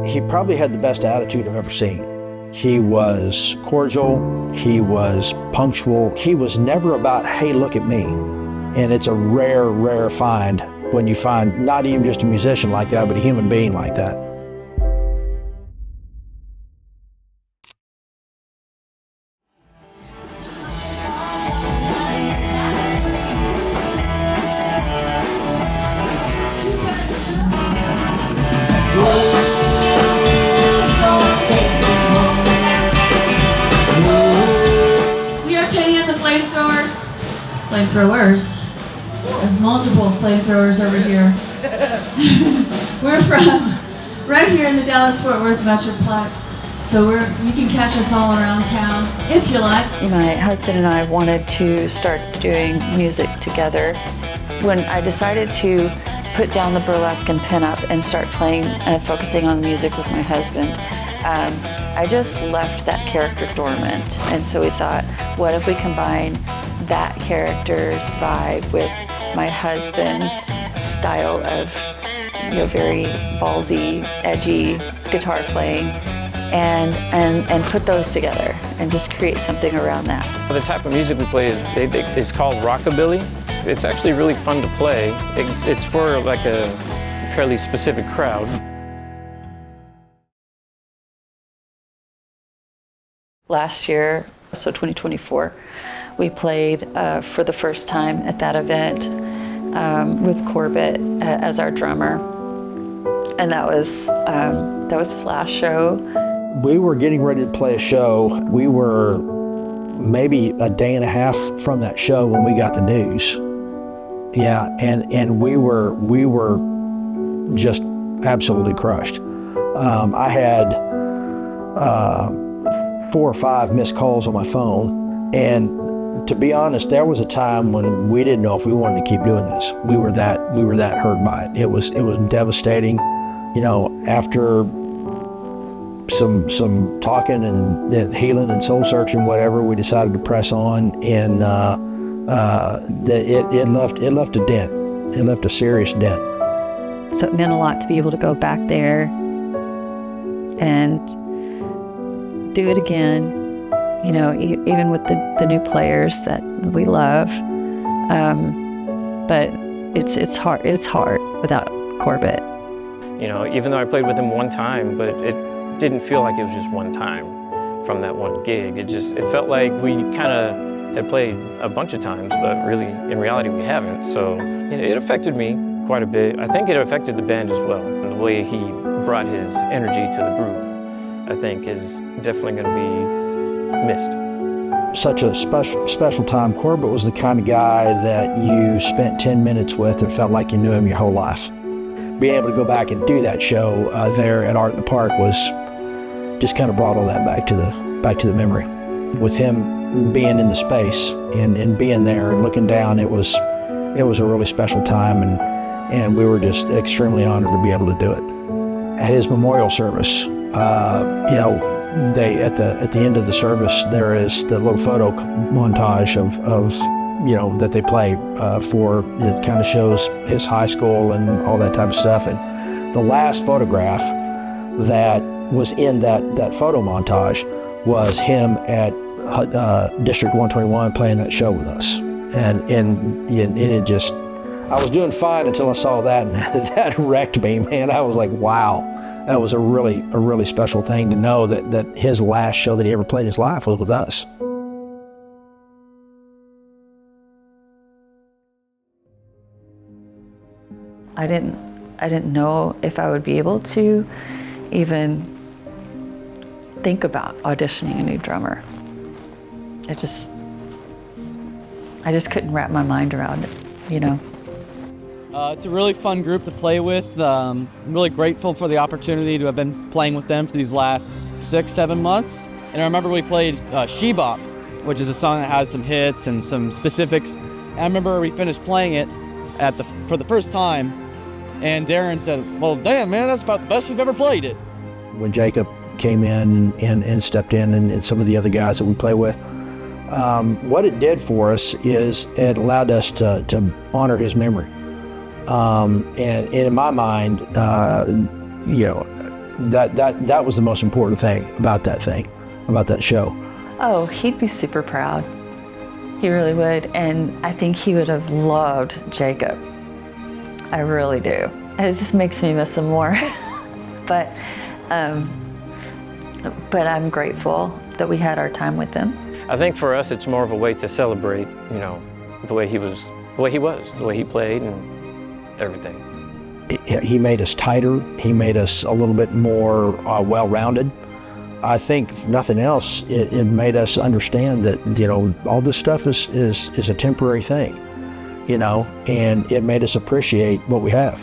He probably had the best attitude I've ever seen. He was cordial, he was punctual. He was never about, hey, look at me. And it's a rare, rare find when you find not even just a musician like that, but a human being like that. We are Katie and the Flamethrowers. Multiple flamethrowers over here. We're from right here in the Dallas-Fort Worth Metroplex. So you can catch us all around town if you like. My husband and I wanted to start doing music together. When I decided to put down the burlesque and pinup and start playing and focusing on music with my husband, I just left that character dormant. And so we thought, what if we combine that character's vibe with my husband's style of, very ballsy, edgy guitar playing, and put those together and just create something around that. The type of music we play is called rockabilly. It's actually really fun to play. It's for like a fairly specific crowd. Last year, so 2024, we played for the first time at that event with Corbett as our drummer, and that was his last show. We were getting ready to play a show. We were maybe a day and a half from that show when we got the news. Yeah, and we were just absolutely crushed. I had 4 or 5 missed calls on my phone, and to be honest, there was a time when we didn't know if we wanted to keep doing this. We were that hurt by it. It was devastating. After some talking and healing and soul searching, whatever, we decided to press on, and it left a dent. It left a serious dent. So it meant a lot to be able to go back there and do it again. Even with the new players that we love, but it's hard. It's hard without Corbett. Even though I played with him one time, but it didn't feel like it was just one time from that one gig. It felt like we kind of had played a bunch of times, but really, in reality, we haven't. So it affected me quite a bit. I think it affected the band as well. And the way he brought his energy to the group, I think, is definitely going to be missed. Such a special time. Corbett was the kind of guy that you spent 10 minutes with and felt like you knew him your whole life. Being able to go back and do that show there at Art in the Park was just kind of brought all that back to the memory. With him being in the space and being there and looking down, it was a really special time, and we were just extremely honored to be able to do it. At his memorial service, they at the end of the service, there is the little photo montage of that they play for. It kind of shows his high school and all that type of stuff. And the last photograph that was in that photo montage was him at District 121 playing that show with us. And it just, I was doing fine until I saw that, and that wrecked me, man. I was like, wow. That was a really special thing to know that his last show that he ever played in his life was with us. I didn't know if I would be able to even think about auditioning a new drummer. I just couldn't wrap my mind around it, It's a really fun group to play with. I'm really grateful for the opportunity to have been playing with them for these last 6-7 months. And I remember we played She Bop, which is a song that has some hits and some specifics. And I remember we finished playing it for the first time, and Darren said, "Well, damn, man, that's about the best we've ever played it." When Jacob came in and stepped in, and some of the other guys that we play with, what it did for us is it allowed us to honor his memory. And in my mind, That was the most important thing, about that show. Oh, he'd be super proud. He really would. And I think he would have loved Jacob. I really do. It just makes me miss him more. But I'm grateful that we had our time with him. I think for us, it's more of a way to celebrate, you know, the way he was, the way he played and everything. He made us tighter. He made us a little bit more well-rounded. I think, if nothing else, it made us understand that, you know, all this stuff is a temporary thing, you know, and it made us appreciate what we have.